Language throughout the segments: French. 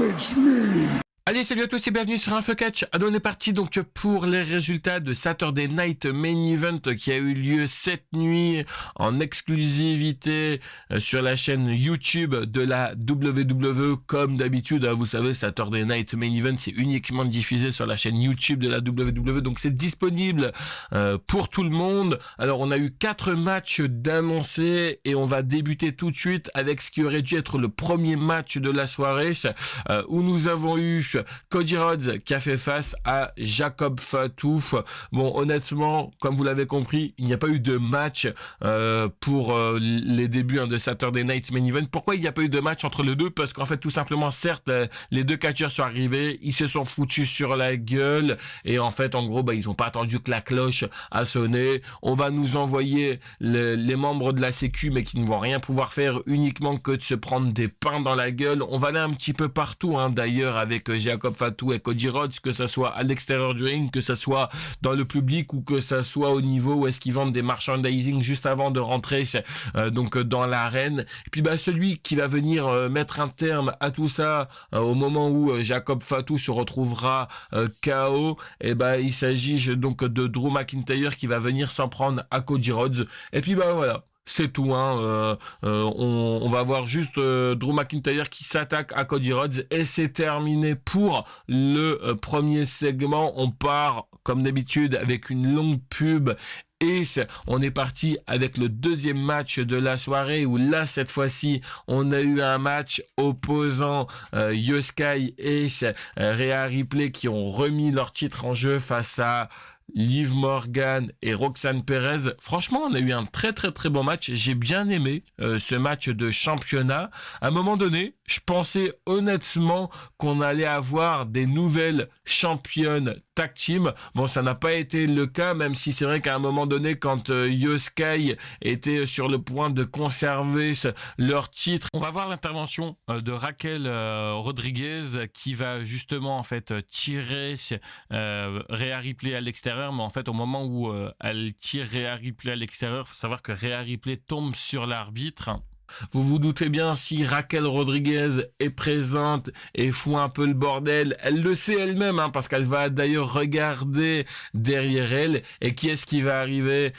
Challenge me! Allez, salut à tous et bienvenue sur InfoCatch. Alors, on est parti donc pour les résultats de Saturday Night Main Event qui a eu lieu cette nuit en exclusivité sur la chaîne YouTube de la WWE. Comme d'habitude, vous savez, Saturday Night Main Event, c'est uniquement diffusé sur la chaîne YouTube de la WWE, donc c'est disponible pour tout le monde. Alors, on a eu 4 matchs d'annoncés et on va débuter tout de suite avec ce qui aurait dû être le premier match de la soirée où nous avons eu Cody Rhodes qui a fait face à Jacob Fatu. Bon, honnêtement, comme vous l'avez compris, il n'y a pas eu de match pour les débuts de Saturday Night Main Event. Pourquoi il n'y a pas eu de match entre les deux? Parce qu'en fait, tout simplement, certes, les deux catcheurs sont arrivés, ils se sont foutus sur la gueule et en fait, en gros, ils n'ont pas attendu que la cloche a sonné. On va nous envoyer les membres de la sécu, mais qui ne vont rien pouvoir faire uniquement que de se prendre des pains dans la gueule. On va aller un petit peu partout, d'ailleurs, avec Jacob Fatu et Cody Rhodes, que ça soit à l'extérieur du ring, que ça soit dans le public ou que ça soit au niveau où est-ce qu'ils vendent des merchandising juste avant de rentrer donc dans l'arène. Et puis celui qui va venir mettre un terme à tout ça au moment où Jacob Fatu se retrouvera KO, et il s'agit donc de Drew McIntyre qui va venir s'en prendre à Cody Rhodes. Et puis voilà. C'est tout, on va voir juste Drew McIntyre qui s'attaque à Cody Rhodes et c'est terminé pour le premier segment. On part comme d'habitude avec une longue pub et on est parti avec le deuxième match de la soirée où là cette fois-ci on a eu un match opposant Io Sky et Rhea Ripley qui ont remis leur titre en jeu face à Liv Morgan et Roxanne Perez. Franchement, on a eu un très bon match. J'ai bien aimé ce match de championnat. À un moment donné, je pensais honnêtement qu'on allait avoir des nouvelles championnes tag team. Bon, ça n'a pas été le cas, même si c'est vrai qu'à un moment donné, quand Io Sky était sur le point de conserver leur titre, on va voir l'intervention de Raquel Rodriguez qui va justement en fait tirer Rhea Ripley à l'extérieur. Mais en fait, au moment où elle tire Rhea Ripley à l'extérieur, il faut savoir que Rhea Ripley tombe sur l'arbitre. Vous vous doutez bien, si Raquel Rodriguez est présente et fout un peu le bordel, elle le sait elle-même, parce qu'elle va d'ailleurs regarder derrière elle. Et qui est-ce qui va arriver?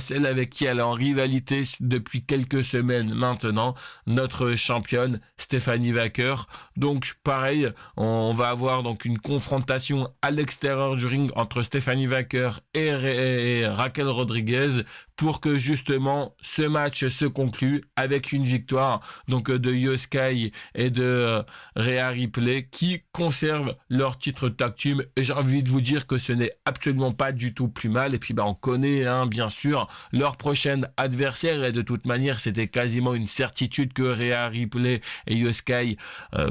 Celle avec qui elle est en rivalité depuis quelques semaines maintenant, notre championne Stephanie Wacker. Donc pareil, on va avoir donc une confrontation à l'extérieur du ring entre Stephanie Wacker et Raquel Rodriguez pour que justement ce match se conclue avec une victoire donc de Io Sky et de Rhea Ripley qui conservent leur titre tag team. Et j'ai envie de vous dire que ce n'est absolument pas du tout plus mal. Et puis on connaît bien sûr leur prochaine adversaire et de toute manière c'était quasiment une certitude que Rhea Ripley et Io Sky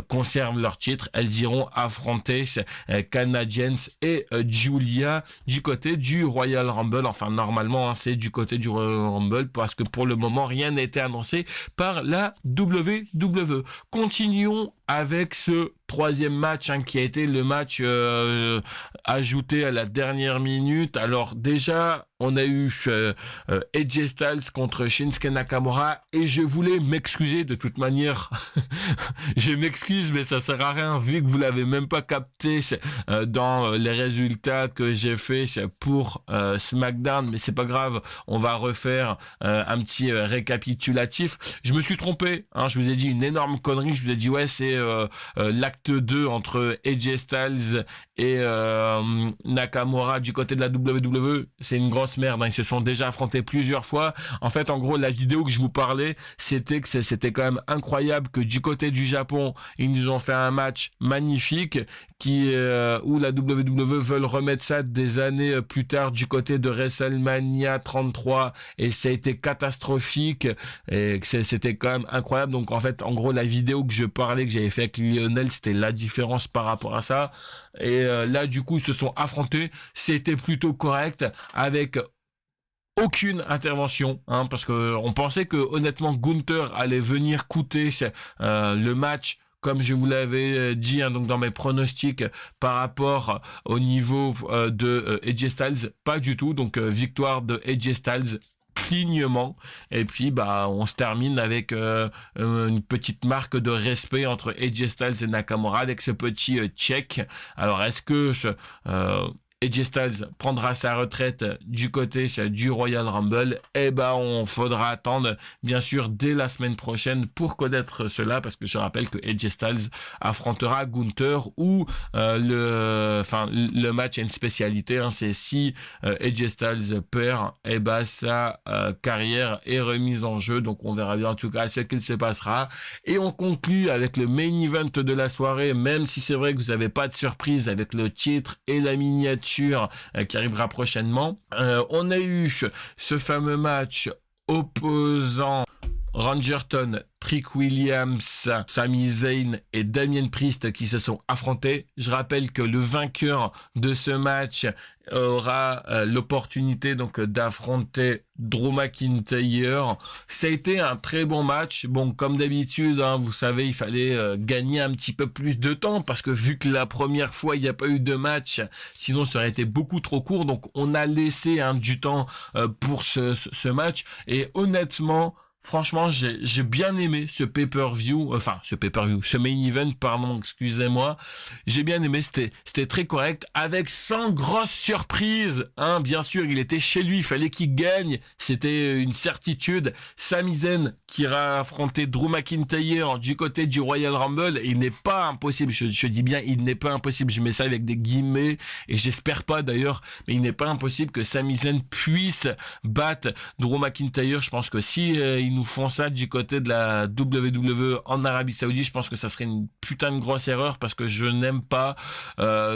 conservent leur titre. Elles iront affronter Canadiens et Julia du côté du Royal Rumble. Enfin normalement c'est du côté du Royal Rumble parce que pour le moment rien n'a été annoncé par la WWE. Continuons avec ce troisième match qui a été le match ajouté à la dernière minute. Alors déjà, on a eu AJ Styles contre Shinsuke Nakamura et je voulais m'excuser de toute manière. Je m'excuse, mais ça sert à rien vu que vous l'avez même pas capté dans les résultats que j'ai fait pour SmackDown. Mais c'est pas grave, on va refaire un petit récapitulatif. Je me suis trompé, je vous ai dit une énorme connerie. Je vous ai dit c'est l'acte 2 entre AJ Styles et Nakamura du côté de la WWE. C'est une grosse merde, ils se sont déjà affrontés plusieurs fois. En fait, en gros, la vidéo que je vous parlais, c'était que c'était quand même incroyable que du côté du Japon, ils nous ont fait un match magnifique où la WWE veulent remettre ça des années plus tard du côté de WrestleMania 33 et ça a été catastrophique et c'était quand même incroyable. Donc en fait, en gros, la vidéo que je parlais, que j'avais fait avec Lionel, c'était la différence par rapport à ça. Et là, du coup, ils se sont affrontés. C'était plutôt correct avec aucune intervention, parce que on pensait que honnêtement Gunther allait venir coûter le match. Comme je vous l'avais dit donc dans mes pronostics par rapport au niveau de AJ Styles, pas du tout. Donc victoire de AJ Styles clignement. Et puis on se termine avec une petite marque de respect entre AJ Styles et Nakamura avec ce petit check. Alors est-ce que AJ Styles prendra sa retraite du côté du Royal Rumble? On faudra attendre bien sûr dès la semaine prochaine pour connaître cela, parce que je rappelle que AJ Styles affrontera Gunther, ou le match a une spécialité, c'est si AJ Styles perd, sa carrière est remise en jeu. Donc on verra bien en tout cas ce qu'il se passera. Et on conclut avec le main event de la soirée, même si c'est vrai que vous n'avez pas de surprise avec le titre et la miniature qui arrivera prochainement. On a eu ce fameux match opposant Randy Orton, Trick Williams, Sami Zayn et Damien Priest qui se sont affrontés. Je rappelle que le vainqueur de ce match aura l'opportunité donc d'affronter Drew McIntyre. Ça a été un très bon match. Bon, comme d'habitude, vous savez, il fallait gagner un petit peu plus de temps, parce que vu que la première fois il n'y a pas eu de match, sinon ça aurait été beaucoup trop court. Donc on a laissé du temps pour ce match. Et honnêtement, franchement, j'ai bien aimé ce ce main event, pardon, excusez-moi. J'ai bien aimé, c'était très correct, avec 100 grosses surprises. Bien sûr, il était chez lui, il fallait qu'il gagne, c'était une certitude. Sami Zayn qui ira affronter Drew McIntyre du côté du Royal Rumble. Il n'est pas impossible, je dis bien, il n'est pas impossible, je mets ça avec des guillemets, et j'espère pas d'ailleurs, mais il n'est pas impossible que Sami Zayn puisse battre Drew McIntyre. Je pense que si ils nous font ça du côté de la WWE en Arabie Saoudite, je pense que ça serait une putain de grosse erreur, parce que je n'aime pas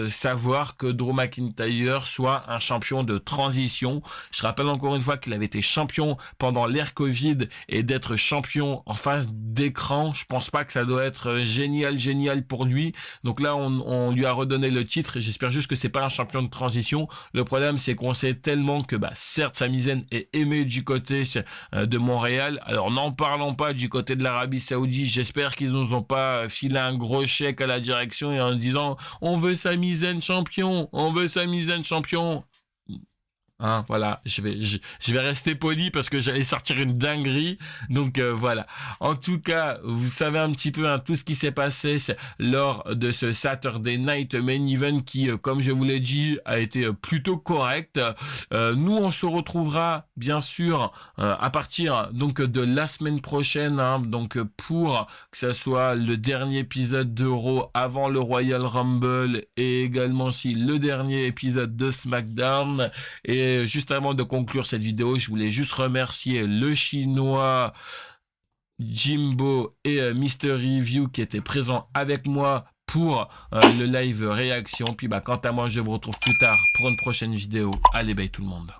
savoir que Drew McIntyre soit un champion de transition. Je rappelle encore une fois qu'il avait été champion pendant l'ère Covid, et d'être champion en face d'écran, je pense pas que ça doit être génial pour lui. Donc là on lui a redonné le titre, et j'espère juste que c'est pas un champion de transition. Le problème, c'est qu'on sait tellement que certes Sami Zayn est aimé du côté de Montréal. Alors n'en parlons pas du côté de l'Arabie Saoudite. J'espère qu'ils nous ont pas filé un gros chèque à la direction et en disant on veut Sami Zayn champion, on veut Sami Zayn champion. Voilà, je vais rester poli, parce que j'allais sortir une dinguerie. Donc voilà. En tout cas, vous savez un petit peu tout ce qui s'est passé lors de ce Saturday Night Main Event qui, comme je vous l'ai dit, a été plutôt correct. Nous, on se retrouvera bien sûr à partir donc de la semaine prochaine, donc pour que ça soit le dernier épisode de Raw avant le Royal Rumble, et également aussi le dernier épisode de SmackDown. Et juste avant de conclure cette vidéo, je voulais juste remercier le Chinois, Jimbo et Mister Review qui étaient présents avec moi pour le live réaction. Puis quant à moi, je vous retrouve plus tard pour une prochaine vidéo. Allez, bye tout le monde.